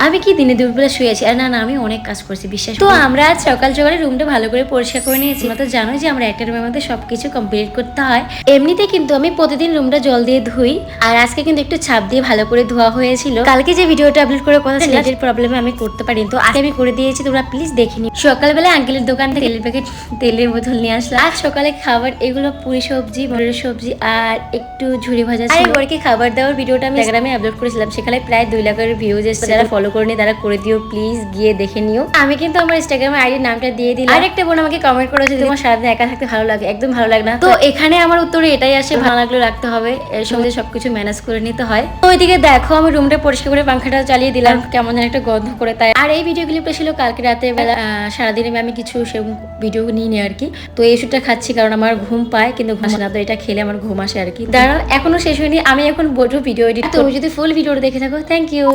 আমি কি দিনে দুপুরবেলা শুয়েছি? আর না না, আমি অনেক কাজ করছি বিশ্বাস। তো আমরা আজ সকাল সকালে রুমটা ভালো করে পরিষ্কার করে নিয়েছি। তোমরা তো জানোই যে আমরা একটা রুমের মধ্যে সবকিছু কমপ্লিট করতে হয়। এমনিতে কিন্তু আমি প্রতিদিন রুমটা জল দিয়ে ধুই, আর আজকে কিন্তু একটু ছাপ দিয়ে ভালো করে ধোয়া হয়েছিল। কালকে যে ভিডিওটা আপলোড করার কথা ছিল, নেটের প্রবলেমে আমি করতে পারিনি, তো আজকে আমি করে দিয়েছি, তোমরা প্লিজ দেখে নিও। সকালবেলা আঙ্কেলের দোকান থেকে তেলের প্যাকেট, তেলের বোতল নিয়ে আসলাম। আজ সকালে খাবার এগুলো পুরি সবজি, মটরের সবজি আর একটু ঝুরি ভাজা ছিল। আর ওরকে খাবার দেওয়ার ভিডিওটা আমি ইনস্টাগ্রামে আপলোড করেছিলাম, সেখানে প্রায় 2 লাখের ভিউজ এসেছে। যারা ফলো করেনি তারা করে দিও প্লিজ, গিয়ে দেখে নিও। আমি কিন্তু আমার ইনস্টাগ্রামে আইডির নামটা দিয়ে দিলাম। আর একটা বোন আমাকে কমেন্ট করেছে, তোমার সারাদিন একা থাকতে ভালো লাগে? একদম ভালো লাগে না। তো এখানে আমার উত্তরে এটাই আসে, ভালো লাগলে রাখতে হবে, এর সঙ্গে সবকিছু ম্যানেজ করে নিতে হয়। তো ওইদিকে দেখো আমি রুমটা পরিষ্কার করে পাংখাটা চালিয়ে দিলাম, কেমন যেন একটা গন্ধ করে তাই। আর এই ভিডিও ক্লিপটা ছিল কালকে রাতে বেলা। সারাদিনে আমি কিছু সেরকম ভিডিও নিই নি আর কি। তো এই ওষুধটা খাচ্ছি কারণ আমার ঘুম পায়, কিন্তু ঘুম আসে না, তো এটা খেলে আমার ঘুম আসে আর কি। দাঁড়াও, এখনো শেষ হয়নি, আমি এখন বসবো ভিডিও এডিট। তো যদি ফুল ভিডিওটা দেখে থাকো, থ্যাংক ইউ।